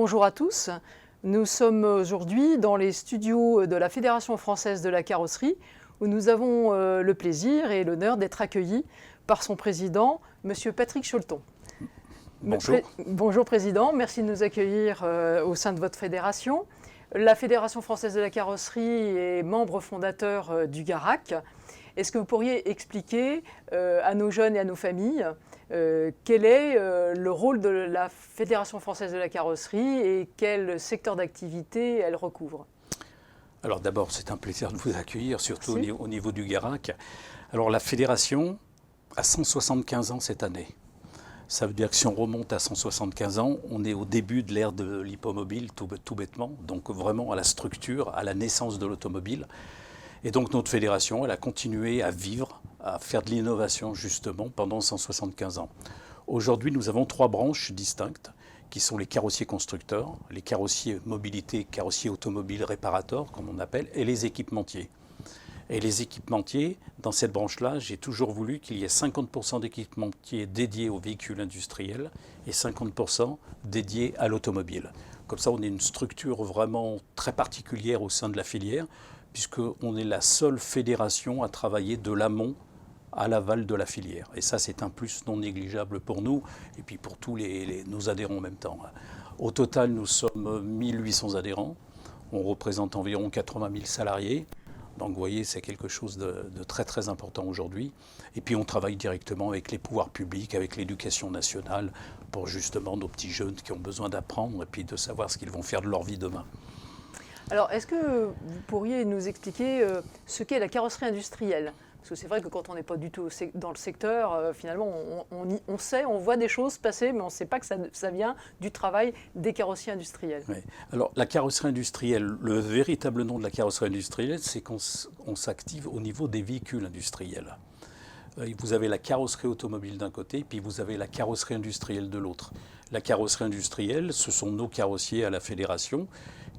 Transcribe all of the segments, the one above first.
bonjour à tous. Nous sommes aujourd'hui dans les studios de la Fédération française de la carrosserie où nous avons le plaisir et l'honneur d'être accueillis par son président, Monsieur Patrick Cholton. Bonjour. Bonjour Président, merci de nous accueillir au sein de votre fédération. La Fédération française de la carrosserie est membre fondateur du GARAC. Est-ce que vous pourriez expliquer à nos jeunes et à nos familles quel est le rôle de la Fédération française de la carrosserie et quel secteur d'activité elle recouvre? Alors d'abord, c'est un plaisir de vous accueillir, surtout au niveau du GARAC. Alors la fédération a 175 ans cette année. Ça veut dire que si on remonte à 175 ans, on est au début de l'ère de l'hippomobile, tout bêtement, donc vraiment à la structure, à la naissance de l'automobile. Et donc notre fédération, elle a continué à vivre, à faire de l'innovation justement pendant 175 ans. Aujourd'hui, nous avons 3 branches distinctes, qui sont les carrossiers constructeurs, les carrossiers mobilité, carrossiers automobiles réparateurs, comme on appelle, et les équipementiers. Et les équipementiers, dans cette branche-là, j'ai toujours voulu qu'il y ait 50% d'équipementiers dédiés aux véhicules industriels et 50% dédiés à l'automobile. Comme ça, on est une structure vraiment très particulière au sein de la filière, puisqu'on est la seule fédération à travailler de l'amont à l'aval de la filière. Et ça, c'est un plus non négligeable pour nous et puis pour tous nos adhérents en même temps. Au total, nous sommes 1800 adhérents. On représente environ 80 000 salariés. Donc vous voyez, c'est quelque chose de très très important aujourd'hui. Et puis on travaille directement avec les pouvoirs publics, avec l'éducation nationale, pour justement nos petits jeunes qui ont besoin d'apprendre et puis de savoir ce qu'ils vont faire de leur vie demain. Alors, est-ce que vous pourriez nous expliquer ce qu'est la carrosserie industrielle? Parce que c'est vrai que quand on n'est pas du tout dans le secteur, finalement, on sait, on voit des choses passer, mais on ne sait pas que ça vient du travail des carrossiers industriels. Oui. Alors, la carrosserie industrielle, le véritable nom de la carrosserie industrielle, c'est qu'on s'active au niveau des véhicules industriels. Vous avez la carrosserie automobile d'un côté, puis vous avez la carrosserie industrielle de l'autre. La carrosserie industrielle, ce sont nos carrossiers à la fédération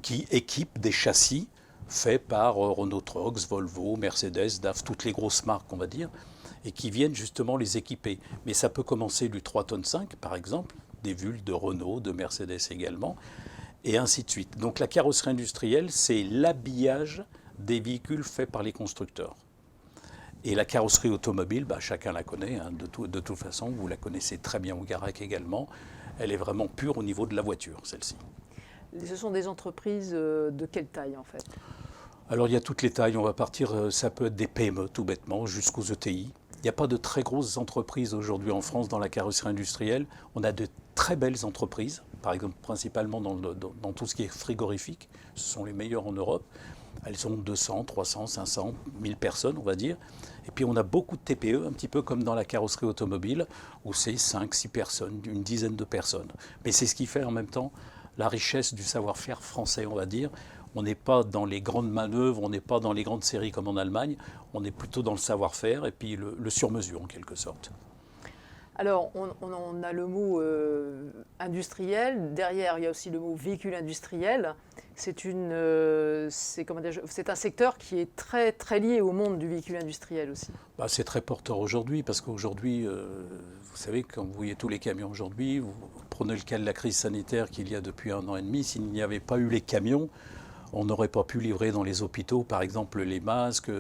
qui équipent des châssis faits par Renault Trucks, Volvo, Mercedes, DAF, toutes les grosses marques, on va dire, et qui viennent justement les équiper. Mais ça peut commencer du 3,5 tonnes, par exemple, des Vultes de Renault, de Mercedes également, et ainsi de suite. Donc la carrosserie industrielle, c'est l'habillage des véhicules faits par les constructeurs. Et la carrosserie automobile, chacun la connaît, hein, de toute façon, vous la connaissez très bien au GARAC également. Elle est vraiment pure au niveau de la voiture, celle-ci. Ce sont des entreprises de quelle taille en fait? Alors il y a toutes les tailles, on va partir, ça peut être des PME tout bêtement, jusqu'aux ETI. Il n'y a pas de très grosses entreprises aujourd'hui en France dans la carrosserie industrielle. On a de très belles entreprises, par exemple principalement dans tout ce qui est frigorifique. Ce sont les meilleures en Europe. Elles ont 200, 300, 500, 1000 personnes, on va dire. Et puis on a beaucoup de TPE, un petit peu comme dans la carrosserie automobile, où c'est 5, 6 personnes, une dizaine de personnes. Mais c'est ce qui fait en même temps la richesse du savoir-faire français, on va dire. On n'est pas dans les grandes manœuvres, on n'est pas dans les grandes séries comme en Allemagne, on est plutôt dans le savoir-faire et puis le sur-mesure en quelque sorte. Alors, on a le mot industriel, derrière il y a aussi le mot véhicule industriel. C'est un secteur qui est très, très lié au monde du véhicule industriel aussi. C'est très porteur aujourd'hui parce qu'aujourd'hui, vous savez, quand vous voyez tous les camions aujourd'hui, vous prenez le cas de la crise sanitaire qu'il y a depuis 1 an et demi, s'il n'y avait pas eu les camions, on n'aurait pas pu livrer dans les hôpitaux, par exemple, les masques,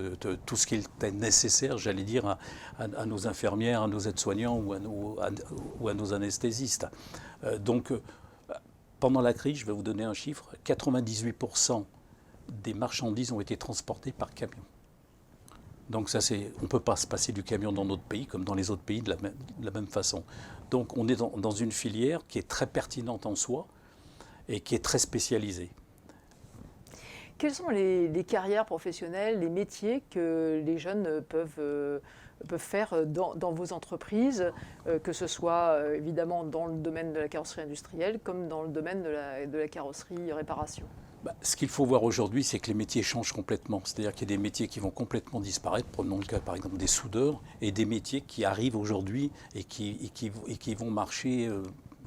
tout ce qui était nécessaire, j'allais dire, à nos infirmières, à nos aides-soignants ou à nos anesthésistes. Donc, pendant la crise, je vais vous donner un chiffre, 98% des marchandises ont été transportées par camion. Donc ça, on ne peut pas se passer du camion dans notre pays comme dans les autres pays de la même façon. Donc on est dans une filière qui est très pertinente en soi et qui est très spécialisée. Quelles sont les carrières professionnelles, les métiers que les jeunes peuvent faire dans vos entreprises, que ce soit évidemment dans le domaine de la carrosserie industrielle comme dans le domaine de la carrosserie réparation? Ce qu'il faut voir aujourd'hui, c'est que les métiers changent complètement. C'est-à-dire qu'il y a des métiers qui vont complètement disparaître, prenons le cas par exemple des soudeurs, et des métiers qui arrivent aujourd'hui et qui vont marcher,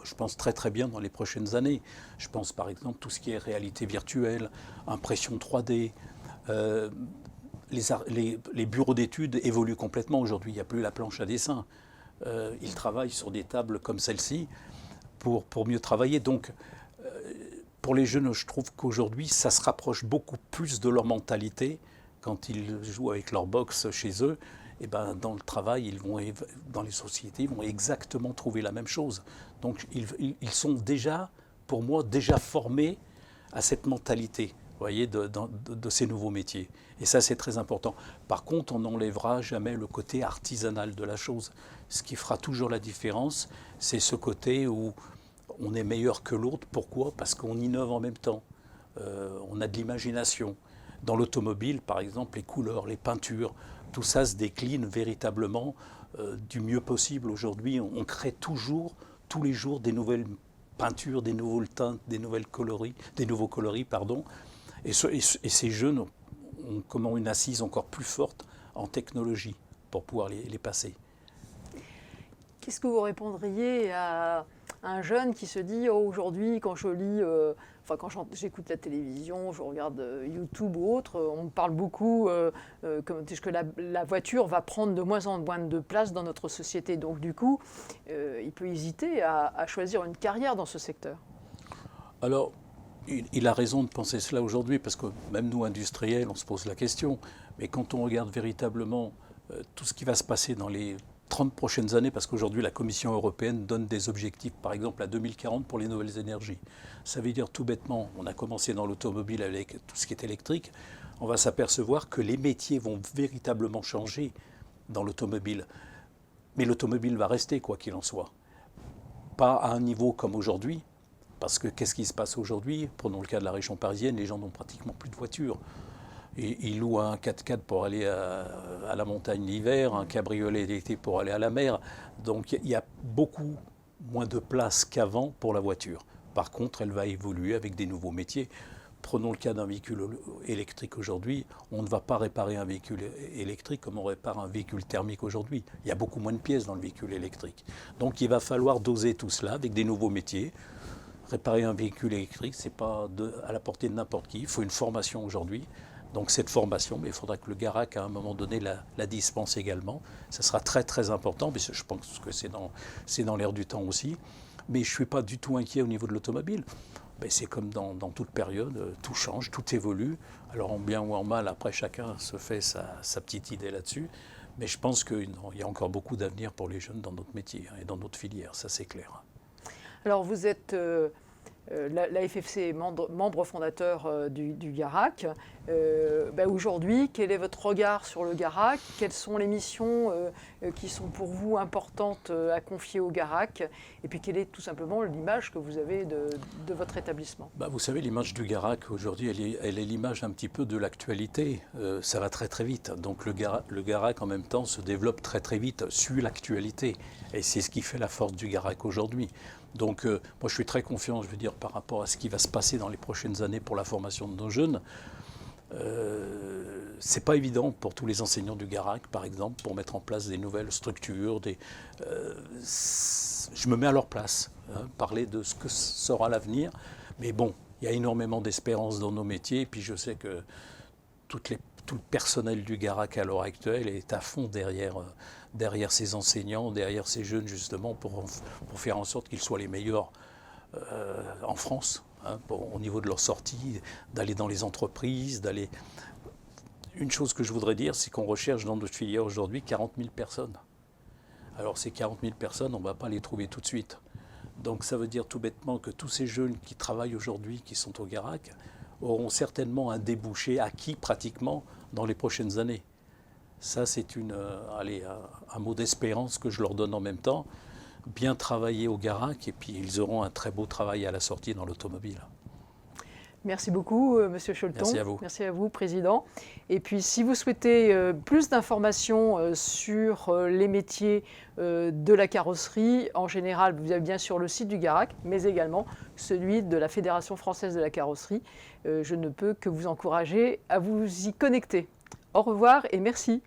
je pense, très très bien dans les prochaines années. Je pense par exemple tout ce qui est réalité virtuelle, impression 3D. Les bureaux d'études évoluent complètement aujourd'hui. Il n'y a plus la planche à dessin. Ils travaillent sur des tables comme celle-ci pour mieux travailler. Donc pour les jeunes, je trouve qu'aujourd'hui, ça se rapproche beaucoup plus de leur mentalité. Quand ils jouent avec leur box chez eux, et ben, dans le travail, dans les sociétés, ils vont exactement trouver la même chose. Donc ils sont déjà, pour moi, déjà formés à cette mentalité, vous voyez, de ces nouveaux métiers. Et ça, c'est très important. Par contre, on n'enlèvera jamais le côté artisanal de la chose. Ce qui fera toujours la différence, c'est ce côté où on est meilleur que l'autre. Pourquoi? Parce qu'on innove en même temps. On a de l'imagination. Dans l'automobile, par exemple, les couleurs, les peintures, tout ça se décline véritablement du mieux possible. Aujourd'hui, on crée toujours, tous les jours, des nouvelles peintures, des nouveaux teintes, des nouveaux coloris, pardon. Et ces jeunes ont une assise encore plus forte en technologie pour pouvoir les passer. Qu'est-ce que vous répondriez à un jeune qui se dit oh, aujourd'hui, quand je lis, quand j'écoute la télévision, je regarde YouTube ou autre, on me parle beaucoup que la voiture va prendre de moins en moins de place dans notre société. Donc du coup, il peut hésiter à choisir une carrière dans ce secteur. Alors, il a raison de penser cela aujourd'hui, parce que même nous, industriels, on se pose la question. Mais quand on regarde véritablement tout ce qui va se passer dans les 30 prochaines années, parce qu'aujourd'hui la Commission européenne donne des objectifs, par exemple à 2040 pour les nouvelles énergies. Ça veut dire tout bêtement, on a commencé dans l'automobile avec tout ce qui est électrique, on va s'apercevoir que les métiers vont véritablement changer dans l'automobile. Mais l'automobile va rester, quoi qu'il en soit. Pas à un niveau comme aujourd'hui, parce que qu'est-ce qui se passe aujourd'hui? Prenons le cas de la région parisienne, les gens n'ont pratiquement plus de voitures. Ils louent un 4x4 pour aller à la montagne l'hiver, un cabriolet l'été pour aller à la mer. Donc il y a beaucoup moins de place qu'avant pour la voiture. Par contre, elle va évoluer avec des nouveaux métiers. Prenons le cas d'un véhicule électrique aujourd'hui. On ne va pas réparer un véhicule électrique comme on répare un véhicule thermique aujourd'hui. Il y a beaucoup moins de pièces dans le véhicule électrique. Donc il va falloir doser tout cela avec des nouveaux métiers. Réparer un véhicule électrique, ce n'est pas à la portée de n'importe qui. Il faut une formation aujourd'hui. Donc cette formation, mais il faudra que le Garac, à un moment donné, la dispense également. Ça sera très très important, mais je pense que c'est dans l'air du temps aussi. Mais je ne suis pas du tout inquiet au niveau de l'automobile. C'est comme dans toute période, tout change, tout évolue. Alors en bien ou en mal, après chacun se fait sa petite idée là-dessus. Mais je pense qu'il y a encore beaucoup d'avenir pour les jeunes dans notre métier et dans notre filière, ça c'est clair. Alors vous êtes... la FFC est membre fondateur du Garac. Aujourd'hui, quel est votre regard sur le Garac? Quelles sont les missions qui sont pour vous importantes à confier au Garac? Et puis quelle est tout simplement l'image que vous avez de votre établissement? Vous savez, l'image du Garac aujourd'hui, elle est l'image un petit peu de l'actualité. Ça va très très vite. Donc le Garac en même temps se développe très très vite, suit l'actualité. Et c'est ce qui fait la force du Garac aujourd'hui. Donc moi je suis très confiant, je veux dire, par rapport à ce qui va se passer dans les prochaines années pour la formation de nos jeunes. C'est pas évident pour tous les enseignants du Garac, par exemple, pour mettre en place des nouvelles structures. Je me mets à leur place, parler de ce que sera l'avenir. Mais bon, il y a énormément d'espérance dans nos métiers. Et puis je sais que tout le personnel du Garac à l'heure actuelle est à fond derrière ces enseignants, derrière ces jeunes, justement, pour faire en sorte qu'ils soient les meilleurs en France, au niveau de leur sortie, d'aller dans les entreprises, d'aller... Une chose que je voudrais dire, c'est qu'on recherche dans notre filière aujourd'hui 40 000 personnes. Alors ces 40 000 personnes, on ne va pas les trouver tout de suite. Donc ça veut dire tout bêtement que tous ces jeunes qui travaillent aujourd'hui, qui sont au Garac, auront certainement un débouché acquis pratiquement dans les prochaines années. Ça, c'est un mot d'espérance que je leur donne en même temps. Bien travailler au Garac et puis ils auront un très beau travail à la sortie dans l'automobile. Merci beaucoup, Monsieur Cholton. Merci à vous. Merci à vous, Président. Et puis, si vous souhaitez plus d'informations sur les métiers de la carrosserie, en général, vous avez bien sûr le site du Garac, mais également celui de la Fédération française de la carrosserie. Je ne peux que vous encourager à vous y connecter. Au revoir et merci.